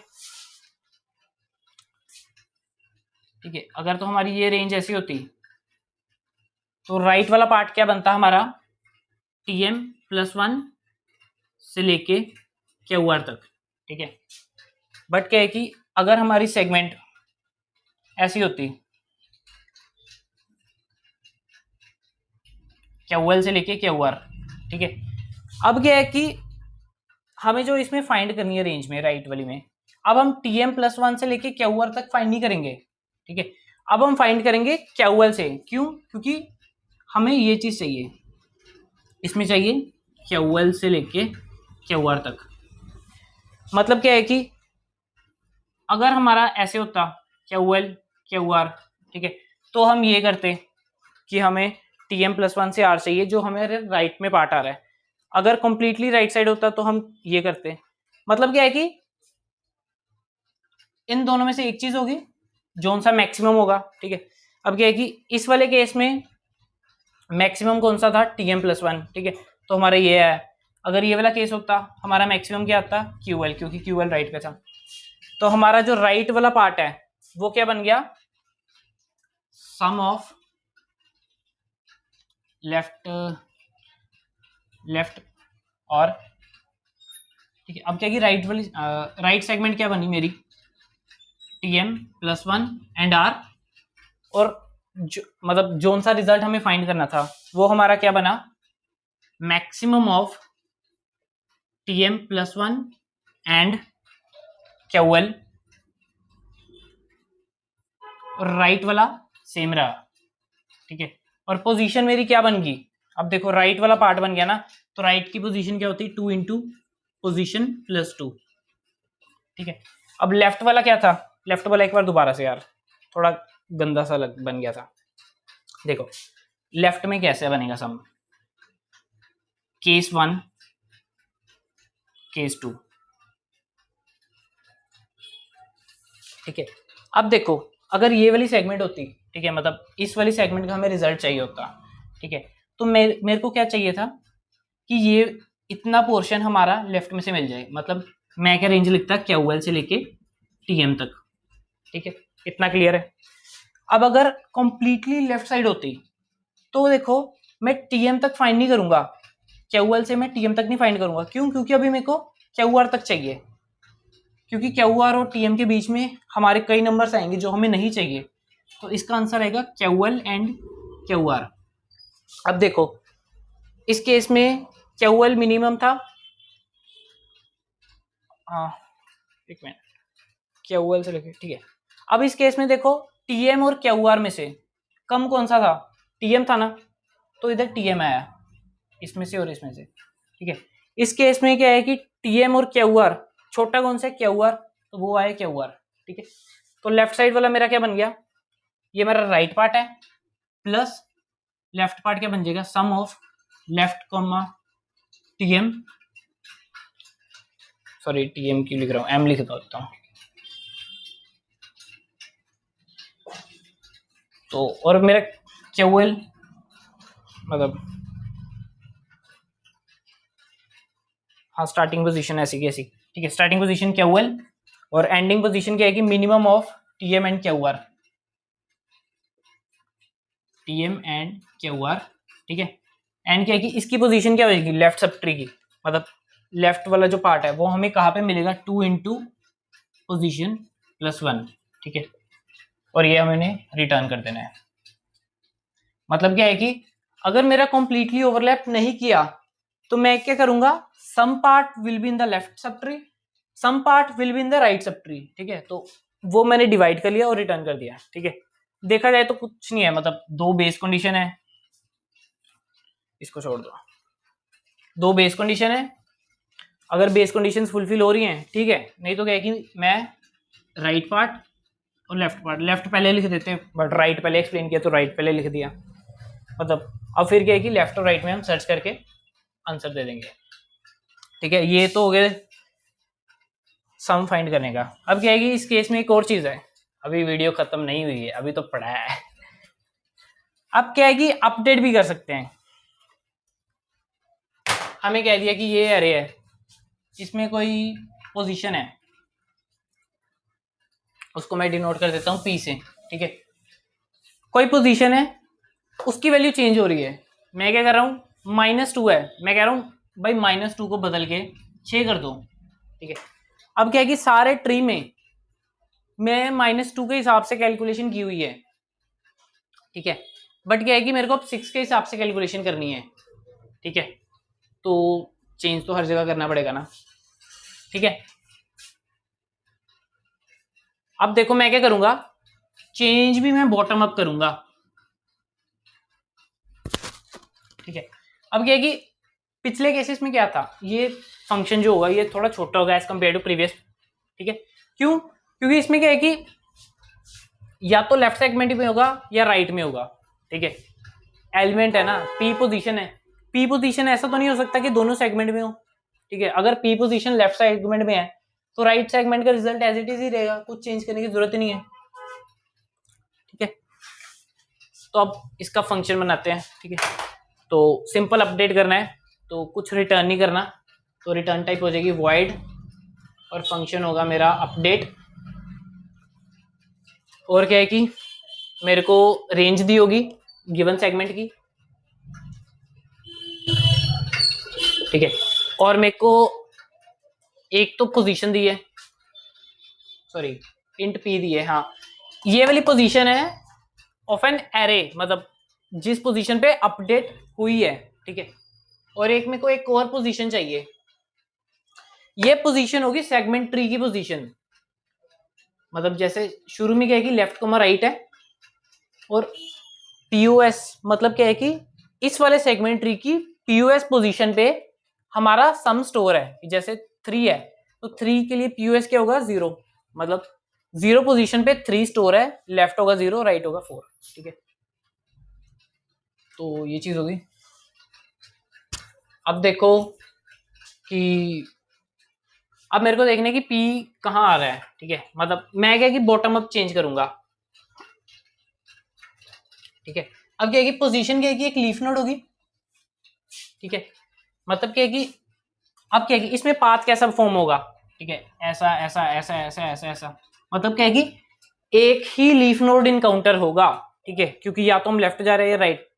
[SPEAKER 1] ठीक है। अगर तो हमारी ये रेंज ऐसी होती तो राइट वाला पार्ट क्या बनता हमारा, TM+1 से लेके QR तक, ठीक है। बट क्या है कि अगर हमारी सेगमेंट ऐसी होती, QL से लेके QR, ठीक है। अब क्या है कि हमें जो इसमें फाइंड करनी है रेंज में, राइट वाली में, अब हम TM+1 से लेके QR तक फाइंड नहीं करेंगे, ठीक है। अब हम फाइंड करेंगे QL से, क्यों, क्योंकि हमें ये चीज चाहिए, इसमें चाहिए QL से लेके QR तक। मतलब क्या है कि अगर हमारा ऐसे होता QL QR, ठीक है, तो हम ये करते कि हमें TM+1 से R चाहिए जो हमारे राइट में पार्ट आ रहा है। अगर कंप्लीटली राइट साइड होता तो हम ये करते, मतलब क्या है कि इन दोनों में से एक चीज होगी, जोन सा मैक्सिमम होगा, ठीक है। अब क्या है कि इस वाले केस में मैक्सिमम कौन सा था, TM+1, ठीक है, तो हमारा ये है। अगर ये वाला केस होता हमारा मैक्सिमम क्या आता, QL, क्योंकि QL राइट पे था, तो हमारा जो राइट वाला पार्ट है वो क्या बन गया, सम ऑफ लेफ्ट लेफ्ट और, ठीक है। अब क्या कि राइट वाली राइट सेगमेंट क्या बनी मेरी, TM+1 एंड R, और मतलब जोन सा रिजल्ट हमें फाइंड करना था वो हमारा क्या बना, maximum of TM+1 and QL, और राइट वाला सेम रहा, ठीक है। और पोजीशन मेरी क्या बन गई, अब देखो राइट वाला पार्ट बन गया ना, तो राइट की पोजीशन क्या होती है, 2 इंटू पोजिशन प्लस 2, ठीक है। अब लेफ्ट वाला क्या था, लेफ्ट वाला एक बार दोबारा से यार थोड़ा गंदा सा बन गया था। देखो लेफ्ट में कैसे बनेगा सम, केस 1 केस 2, ठीक है। अब देखो अगर ये वाली सेगमेंट होती, ठीक है, मतलब इस वाली सेगमेंट का हमें रिजल्ट चाहिए होता, ठीक है, तो मेरे को क्या चाहिए था कि ये इतना पोर्शन हमारा लेफ्ट में से मिल जाए, मतलब मैं क्या रेंज लिखता QL से लेके TM तक, ठीक है, इतना क्लियर है। अब अगर कंप्लीटली लेफ्ट साइड होती तो देखो मैं TM तक फाइंड नहीं करूंगा, QL से मैं TM तक नहीं फाइंड करूंगा, क्यों, क्योंकि अभी मेरे को QR तक चाहिए, क्योंकि QR और TM के बीच में हमारे कई नंबर्स आएंगे जो हमें नहीं चाहिए, तो इसका आंसर आएगा QL एंड QR। अब देखो इस केस में QL मिनिमम था, हाँ एक मिनट, QL से लेके, ठीक है। अब इस केस में देखो TM और QR में से कम कौन सा था, TM था ना, तो इधर TM आया इसमें से और इसमें से, ठीक है। इस केस में क्या है कि TM और QR छोटा कौन सा है, QR, तो वो आया QR, ठीक है। तो लेफ्ट साइड वाला मेरा क्या बन गया, ये मेरा राइट पार्ट है, प्लस लेफ्ट पार्ट क्या बन जाएगा, sum of left comma TM, sorry TM क्यों लिख रहा हूँ, M लिख देता हूँ, तो और मेरा QL मतलब हाँ स्टार्टिंग पोजीशन ऐसी की ऐसी, ठीक है, स्टार्टिंग पोजीशन QL और एंडिंग पोजीशन क्या है कि minimum of TM and QR, TM and QR, ठीक है। एंड क्या है कि इसकी पोजीशन क्या होगी, लेफ्ट सब ट्री की, मतलब लेफ्ट वाला जो पार्ट है वो हमें कहाँ पे मिलेगा, 2 इंटू पोजिशन प्लस 1, ठीक है, और ये हमें रिटर्न कर देना है। मतलब क्या है कि अगर मेरा कंप्लीटली ओवरलैप नहीं किया तो मैं क्या करूंगा, some part will be in the left sub tree, some part will be in the right sub tree, ठीक है, तो वो मैंने डिवाइड कर लिया और रिटर्न कर दिया, ठीक है। देखा जाए तो कुछ नहीं है, मतलब दो बेस कंडीशन है, इसको छोड़ दो, दो बेस कंडीशन है, अगर बेस कंडीशंस फुलफिल हो रही हैं ठीक है, नहीं तो क्या है कि मैं राइट पार्ट और लेफ्ट पार्ट, लेफ्ट पहले लिख देते हैं बट राइट पहले एक्सप्लेन किया तो राइट पहले लिख दिया, मतलब अब फिर क्या है कि लेफ्ट और राइट में हम सर्च करके आंसर दे देंगे, ठीक है। ये तो हो गए सम फाइंड करने का। अब क्या है कि इस केस में एक और चीज है, अभी वीडियो खत्म नहीं हुई है, अभी तो पढ़ा है। अब क्या है कि अपडेट भी कर सकते हैं, हमें कह दिया कि ये अरे है, इसमें कोई पोजीशन है, उसको मैं डिनोट कर देता हूँ P से, ठीक है। कोई पोजीशन है उसकी वैल्यू चेंज हो रही है, मैं क्या कर रहा हूँ, -2 है, मैं कह रहा हूँ भाई -2 को बदल के 6 कर दो, ठीक है। अब क्या है कि सारे ट्री में मैं -2 के हिसाब से कैलकुलेशन की हुई है, ठीक है, बट क्या है कि मेरे को अब 6 के हिसाब से कैलकुलेशन करनी है, ठीक है, तो चेंज तो हर जगह करना पड़ेगा ना, ठीक है। अब देखो मैं क्या करूंगा, चेंज भी मैं बॉटम अप करूंगा, ठीक है। अब क्या है कि पिछले केसेस में क्या था, ये फंक्शन जो होगा ये थोड़ा छोटा होगा एज कम्पेयर टू प्रीवियस, ठीक है, क्यों, क्योंकि इसमें क्या है कि या तो लेफ्ट सेगमेंट में होगा या राइट में होगा, ठीक है, एलिमेंट है ना, P पोजीशन है, P पोजीशन ऐसा तो नहीं हो सकता कि दोनों सेगमेंट में हो, ठीक है, अगर P पोजीशन लेफ्ट सेगमेंट में है तो राइट सेगमेंट का रिजल्ट एज इट इज ही रहेगा, कुछ चेंज करने की जरूरत ही नहीं है, ठीक है। तो अब इसका फंक्शन बनाते हैं, ठीक है, तो सिंपल अपडेट करना है तो कुछ रिटर्न नहीं करना, तो रिटर्न टाइप हो जाएगी void और फंक्शन होगा मेरा अपडेट, और क्या है कि मेरे को रेंज दी होगी गिवन सेगमेंट की, ठीक है, और मेरे को एक तो पोजीशन दी है, सॉरी इंट P दी है, हाँ ये वाली पोजीशन है ऑफ एन एरे, मतलब जिस पोजीशन पे अपडेट हुई है, ठीक है, और एक मेरे को एक और पोजीशन चाहिए, ये पोजीशन होगी सेगमेंट ट्री की पोजीशन, मतलब जैसे शुरू में क्या है कि लेफ्ट कोमा राइट है, और POS मतलब क्या है कि इस वाले सेगमेंट ट्री की पीओएस पोजीशन पे हमारा सम स्टोर है, जैसे 3 है तो 3 के लिए पीओएस क्या होगा 0, मतलब 0 पोजीशन पे 3 स्टोर है, लेफ्ट होगा 0 राइट होगा 4। ठीक है, तो ये चीज होगी। अब देखो कि अब मेरे को देखने की पी कहाँ आ रहा है। ठीक है, मतलब मैं क्या कि बॉटम अप चेंज करूंगा। ठीक है, अब क्या है कि पोजीशन क्या है कि एक लीफ नोड होगी। ठीक है, मतलब क्या है कि अब क्या है कि इसमें पाथ कैसा फॉर्म होगा। ठीक है, ऐसा ऐसा ऐसा ऐसा ऐसा ऐसा, मतलब क्या है कि एक ही लीफ नोड इनकाउंटर होगा। ठीक है, क्योंकि या तो हम लेफ्ट जा रहे हैं राइट,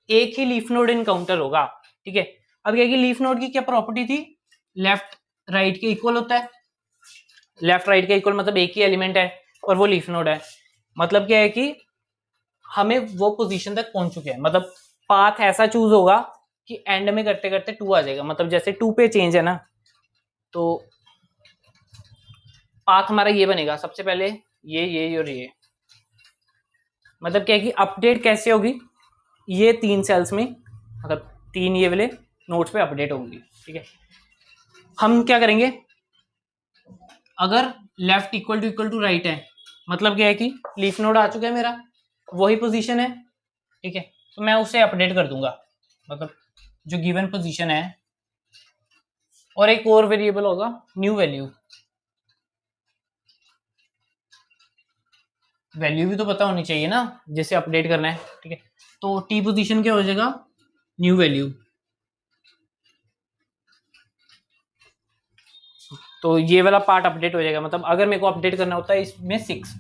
[SPEAKER 1] एक ही लीफ नोड इनकाउंटर होगा। ठीक है, अब क्या है कि लीफ नोड की क्या प्रॉपर्टी थी, लेफ्ट राइट के इक्वल होता है। लेफ्ट राइट के इक्वल मतलब एक ही एलिमेंट है और वो लीफ नोड है। मतलब क्या है कि हमें वो पोजीशन तक पहुंच चुके हैं, मतलब पाथ ऐसा चूज होगा कि एंड में करते करते 2 आ जाएगा। मतलब जैसे 2 पे चेंज है ना, तो पाथ हमारा ये बनेगा सबसे पहले, ये और ये। मतलब क्या है कि अपडेट कैसे होगी, ये 3 सेल्स में, मतलब 3 ये वाले नोट्स पे अपडेट होंगी। ठीक है, हम क्या करेंगे, अगर लेफ्ट इक्वल टू राइट है, मतलब क्या है कि लीफ नोड आ चुका है मेरा, वही पोजीशन है। ठीक है, तो मैं उसे अपडेट कर दूंगा, मतलब जो गिवन पोजीशन है। और एक और वेरिएबल होगा न्यू वैल्यू। वैल्यू भी तो पता होनी चाहिए ना, जैसे अपडेट करना है। ठीक है, तो टी पोजीशन क्या हो जाएगा, न्यू वैल्यू। तो ये वाला पार्ट अपडेट हो जाएगा। मतलब अगर मेरे को अपडेट करना होता है इसमें 6।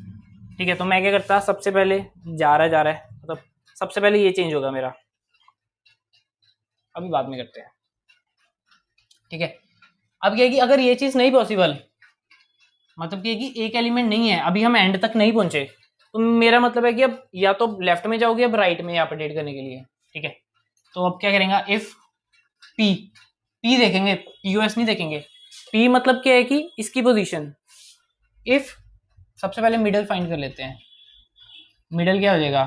[SPEAKER 1] ठीक है, तो मैं क्या करता, सबसे पहले जा रहा है, मतलब सबसे पहले ये चेंज होगा मेरा, अभी बाद में करते हैं। ठीक है, अब क्या है कि अगर ये चीज नहीं पॉसिबल, मतलब क्या है कि एक एलिमेंट नहीं है, अभी हम एंड तक नहीं पहुंचे, तो मेरा मतलब है कि अब या तो लेफ्ट में जाओगे अब राइट में अपडेट करने के लिए। ठीक है, तो अब क्या करेंगे, इफ पी, पी देखेंगे, पीओएस नहीं देखेंगे। पी मतलब क्या है कि इसकी पोजीशन, इफ सबसे पहले मिडल फाइंड कर लेते हैं। मिडल क्या हो जाएगा,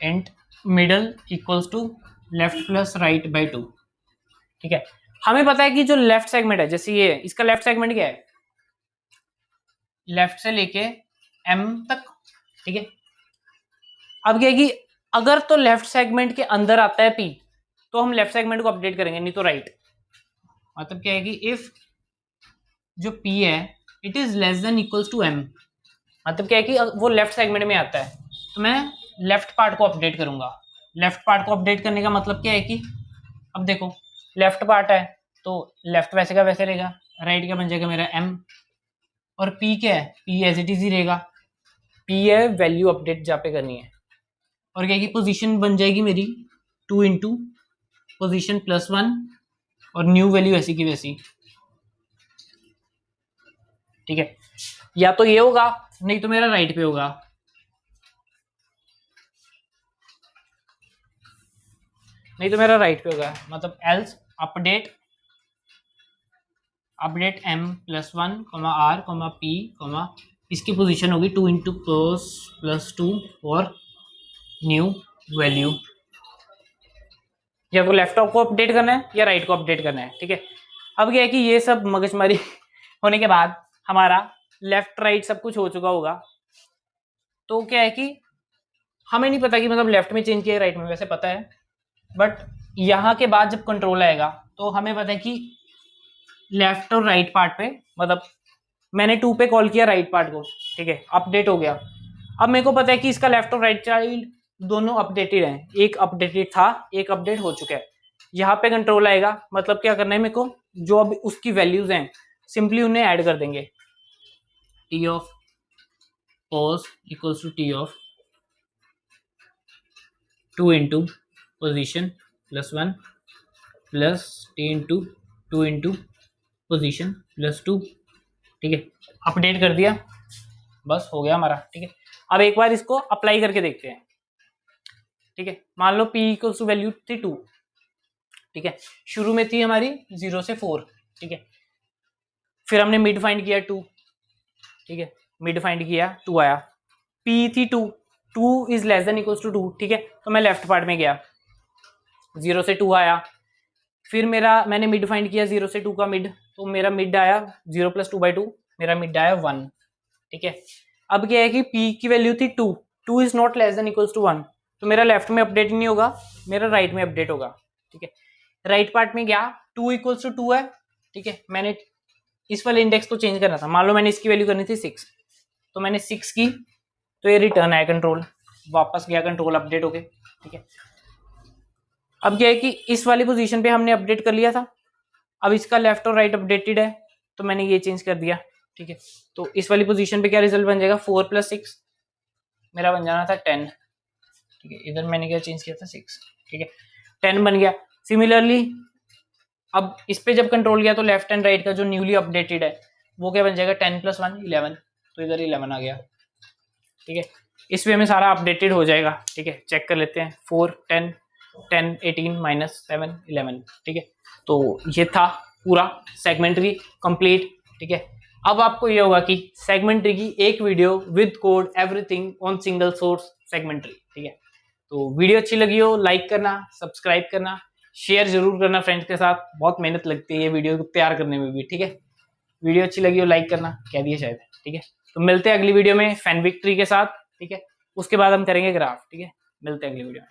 [SPEAKER 1] and middle equals to left plus right by 2। ठीक है, हमें पता है कि जो लेफ्ट सेगमेंट है, जैसे ये इसका लेफ्ट सेगमेंट क्या है, लेफ्ट से लेके एम तक। ठीक है, अब क्या है कि अगर तो लेफ्ट सेगमेंट के अंदर आता है पी, तो हम लेफ्ट सेगमेंट को अपडेट करेंगे, नहीं तो राइट। मतलब क्या है कि इफ जो पी है it is less than equals to M, मतलब क्या है कि वो लेफ्ट सेगमेंट में आता है, तो मैं लेफ्ट पार्ट को अपडेट करूंगा। लेफ्ट पार्ट को अपडेट करने का मतलब क्या है कि अब देखो लेफ्ट पार्ट है तो लेफ्ट वैसे का वैसे रहेगा, राइट का बन जाएगा मेरा एम, और पी क्या है, पी एज इट इज ही रहेगा। पी है वैल्यू अपडेट जहाँ पे करनी है, और क्या है कि पोजीशन बन जाएगी मेरी 2 इंटू पोजिशन +1 और न्यू वैल्यू ऐसी की वैसी। ठीक है, या तो ये होगा नहीं तो मेरा राइट पे होगा। नहीं तो मेरा राइट पे होगा, मतलब else update update m+1 r p इसकी पोजीशन होगी 2 इंटू +2 और न्यू वैल्यू। या तो लेफ्ट को अपडेट करना है या राइट को अपडेट करना है। ठीक है, अब क्या है कि ये सब मगजमारी होने के बाद हमारा लेफ्ट राइट सब कुछ हो चुका होगा, तो क्या है कि हमें नहीं पता कि मतलब लेफ्ट में चेंज किया राइट में, वैसे पता है, बट यहाँ के बाद जब कंट्रोल आएगा तो हमें पता है कि लेफ्ट और राइट पार्ट पे, मतलब मैंने 2 पे कॉल किया राइट पार्ट को। ठीक है, अपडेट हो गया। अब मेरे को पता है कि इसका लेफ्ट और राइट चाइल्ड दोनों अपडेटेड हैं, एक अपडेटेड था एक अपडेट हो चुका है। यहाँ पे कंट्रोल आएगा, मतलब क्या करना है मेरे को, जो अब उसकी वैल्यूज हैं सिंपली उन्हें ऐड कर देंगे। T of pos equals to T of 2 into position +1 plus T into 2 into position +2। ठीक है, अपडेट कर दिया, बस हो गया हमारा। ठीक है, अब एक बार इसको अप्लाई करके देखते हैं। ठीक है, मान लो p इक्वल्स टू वैल्यू थी 2। ठीक है, शुरू में थी हमारी 0 से 4। ठीक है, फिर हमने मिड फाइंड किया 2। ठीक है, मिड फाइंड किया 2 आया, p थी 2, 2 is less than equals to 2, ठीक है। तो मैं लेफ्ट पार्ट में गया, 0 से 2 आया, फिर मैंने मिड फाइंड किया 0 से 2 का मिड, तो मेरा मिड आया 0 + 2/2, मेरा मिड आया 1, ठीक है। अब क्या है कि p की वैल्यू थी 2, 2 is not less than equals to 1, तो मेरा लेफ्ट में अपडेट नहीं होगा, मेरा राइट में अपडेट होगा, ठीक है। राइट पार्ट में गया, 2 = 2 है, ठीक है। मैंने इस वाले इंडेक्स को चेंज करना था, मान लो मैंने इसकी वैल्यू करनी थी 6, तो मैंने 6 की, तो ये रिटर्न आया कंट्रोल, वापस गया कंट्रोल अपडेट हो गए, ठीक है। अब क्या है कि इस वाली पोजीशन पे हमने अपडेट कर लिया था, अब इसका लेफ्ट और राइट अपडेटेड है, तो मैंने ये चेंज कर दिया, ठीक है। तो इस वाली पोजीशन पे क्या रिजल्ट बन जाएगा, 4 + 6 मेरा बन जाना था 10, ठीक है। इधर मैंने क्या चेंज किया था 6, ठीक है, 10 बन गया। सिमिलरली अब इस पे जब कंट्रोल किया तो लेफ्ट एंड राइट का जो न्यूली अपडेटेड है वो क्या बन जाएगा, 10 + 1 11, तो इधर 11 आ गया, ठीक है। इस वे में सारा अपडेटेड हो जाएगा, ठीक है। चेक कर लेते हैं, 4 10 10 18 -7 11, ठीक है। तो ये था पूरा सेगमेंट ट्री कंप्लीट, ठीक है। अब आपको ये होगा कि सेगमेंट ट्री की एक video with code everything on single source segment tree, ठीक है। तो वीडियो अच्छी लगी हो लाइक करना, सब्सक्राइब करना, शेयर जरूर करना फ्रेंड्स के साथ, बहुत मेहनत लगती है ये वीडियो को तैयार करने में भी, ठीक है। वीडियो अच्छी लगी हो लाइक करना, कह दिया शायद, ठीक है। तो मिलते हैं अगली वीडियो में फैनविक ट्री के साथ, ठीक है। उसके बाद हम करेंगे ग्राफ, ठीक है। मिलते हैं अगली वीडियो में।